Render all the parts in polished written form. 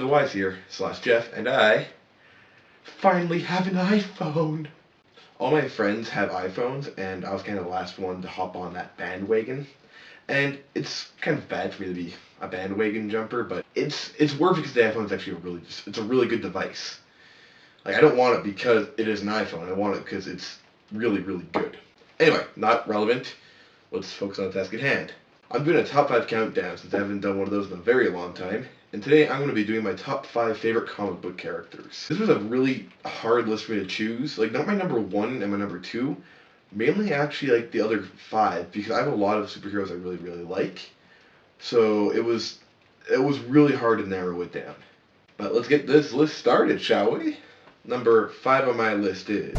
Wise here, / Jeff, and I finally have an iPhone. All my friends have iPhones, and I was kind of the last one to hop on that bandwagon. And it's kind of bad for me to be a bandwagon jumper, but it's worth it because the iPhone is actually it's a really good device. Like, I don't want it because it is an iPhone. I want it because it's really, really good. Anyway, not relevant. Let's focus on the task at hand. I'm doing a top 5 countdown since I haven't done one of those in a very long time. And today I'm going to be doing my top 5 favorite comic book characters. This was a really hard list for me to choose. Like, not my number 1 and my number 2. Mainly actually like the other 5, because I have a lot of superheroes I really, really like. So it was really hard to narrow it down. But let's get this list started, shall we? Number 5 on my list is...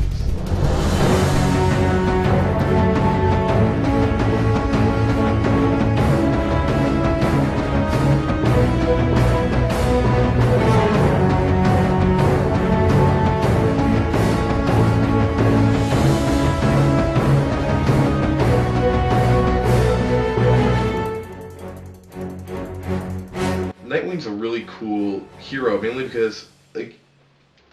Nightwing's a really cool hero, mainly because like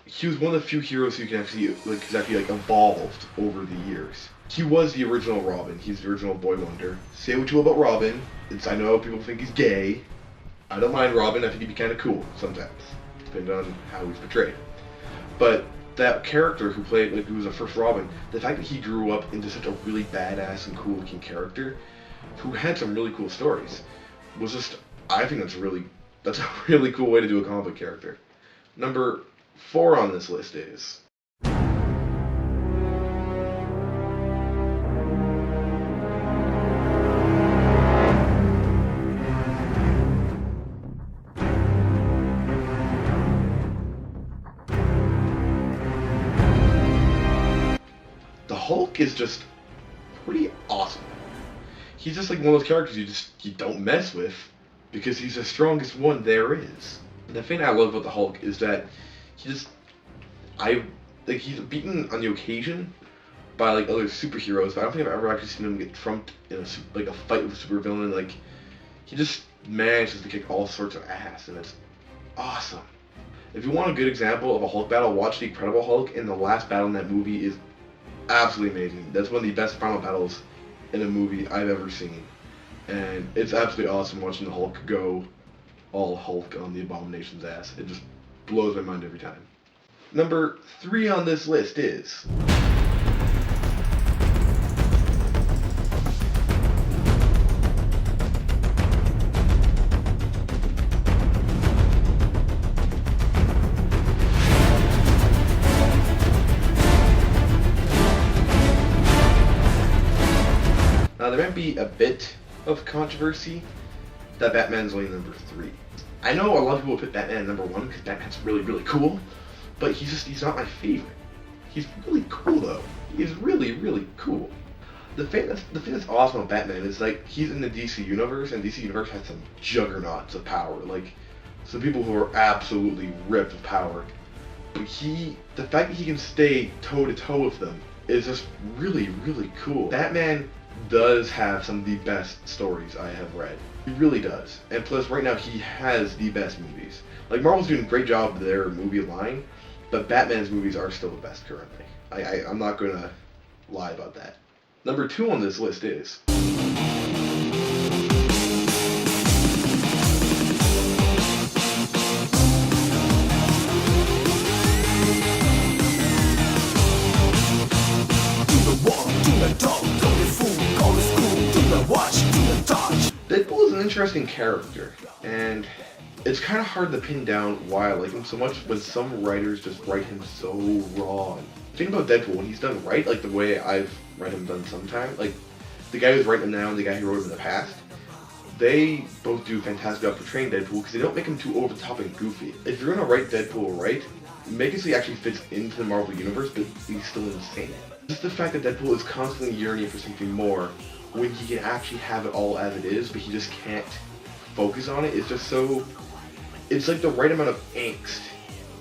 he was one of the few heroes who can actually evolved over the years. He was the original Robin. He's the original Boy Wonder. Say what you will about Robin. I know people think he's gay. I don't mind Robin. I think he'd be kind of cool sometimes, depending on how he's portrayed. But that character who was the first Robin, the fact that he grew up into such a really badass and cool looking character, who had some really cool stories, was just, I think that's a really cool way to do a comic book character. Number 4 on this list is... The Hulk is just pretty awesome. He's just like one of those characters you don't mess with, because he's the strongest one there is. The thing I love about the Hulk is that he's beaten on the occasion by like other superheroes, but I don't think I've ever actually seen him get trumped in a fight with a supervillain. Like, he just manages to kick all sorts of ass, and it's awesome. If you want a good example of a Hulk battle, watch The Incredible Hulk, and the last battle in that movie is absolutely amazing. That's one of the best final battles in a movie I've ever seen. And it's absolutely awesome watching the Hulk go all Hulk on the Abomination's ass. It just blows my mind every time. Number 3 on this list is... Now, there might be a bit of controversy that Batman's only number 3. I know a lot of people put Batman at number 1 because Batman's really, really cool, but he's not my favorite. He's really cool though. He's really, really cool. The thing that's awesome about Batman is like he's in the DC universe, and DC universe has some juggernauts of power, like some people who are absolutely ripped with power. But the fact that he can stay toe to toe with them is just really, really cool. Batman does have some of the best stories I have read. He really does. And plus, right now, he has the best movies. Like, Marvel's doing a great job with their movie line, but Batman's movies are still the best currently. I'm not going to lie about that. Number 2 on this list is... Deadpool is an interesting character, and it's kind of hard to pin down why I like him so much when some writers just write him so wrong. The thing about Deadpool, when he's done right, like the way I've read him done sometimes, like the guy who's writing him now and the guy who wrote him in the past, they both do a fantastic job portraying Deadpool because they don't make him too over the top and goofy. If you're going to write Deadpool right, make it so he actually fits into the Marvel Universe, but he's still insane. Just the fact that Deadpool is constantly yearning for something more, when he can actually have it all as it is, but he just can't focus on it. It's just so... It's like the right amount of angst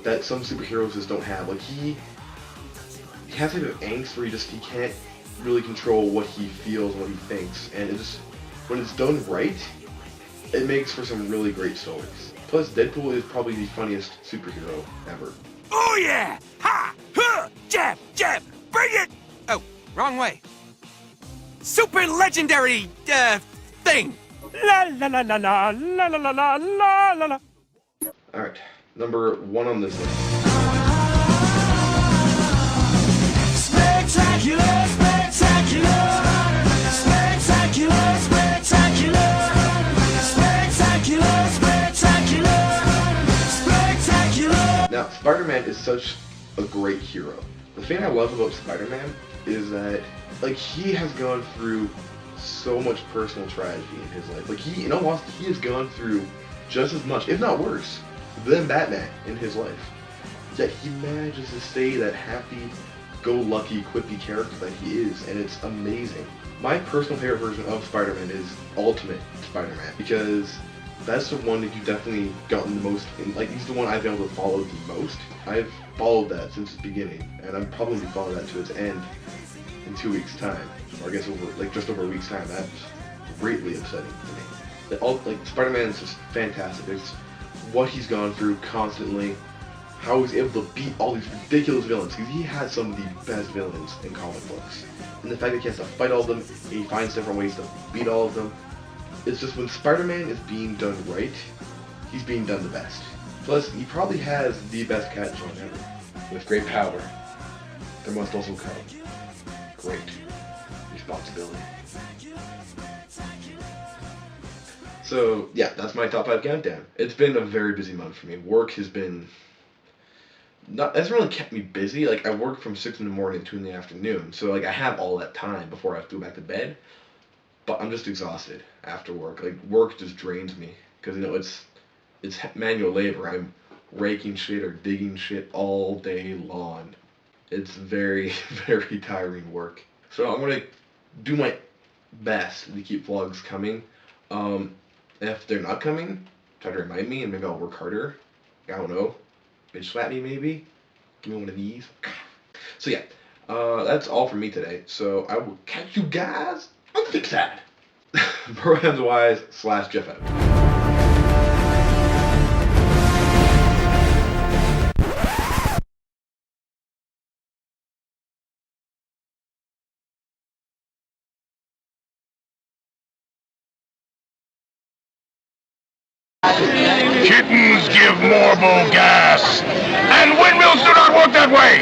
that some superheroes just don't have. Like, he has like an angst where he can't really control what he feels and what he thinks. And it just, when it's done right, it makes for some really great stories. Plus, Deadpool is probably the funniest superhero ever. Oh yeah! Ha! Huh! Jab! Jab! Bring it! Oh, wrong way. Super legendary, thing! La la la la la la la la la la la. Alright, number 1 on this list. Spectacular, spectacular, spectacular, spectacular, spectacular, spectacular, spectacular. Now, Spider-Man is such a great hero. The thing I love about Spider-Man is that, like, he has gone through so much personal tragedy in his life. Like, he has gone through just as much, if not worse, than Batman in his life. Yet he manages to stay that happy-go-lucky, quippy character that he is, and it's amazing. My personal favorite version of Spider-Man is Ultimate Spider-Man, because that's the one that you've definitely gotten the most in. Like, he's the one I've been able to follow the most. I've followed that since its beginning, and I'm probably following that to its end in 2 weeks' time, or I guess just over a week's time. That's greatly upsetting to me. Spider-Man is just fantastic. It's what he's gone through constantly, how he's able to beat all these ridiculous villains, because he has some of the best villains in comic books. And the fact that he has to fight all of them, and he finds different ways to beat all of them. It's just when Spider-Man is being done right, he's being done the best. Plus, he probably has the best catchline ever. With great power, there must also come great responsibility. So, yeah, that's my top 5 countdown. It's been a very busy month for me. Work has been... hasn't really kept me busy. Like, I work from 6 in the morning to 2 in the afternoon. So, like, I have all that time before I have to go back to bed. But I'm just exhausted after work. Like, work just drains me. Because, it's manual labor. I'm raking shit or digging shit all day long. It's very, very tiring work. So I'm going to do my best to keep vlogs coming. If they're not coming, try to remind me and maybe I'll work harder. I don't know. Bitch slap me maybe. Give me one of these. So yeah, that's all for me today. So I will catch you guys on the side. ProHamsWise/Jeff out. Kittens give Morbo gas, and windmills do not work that way.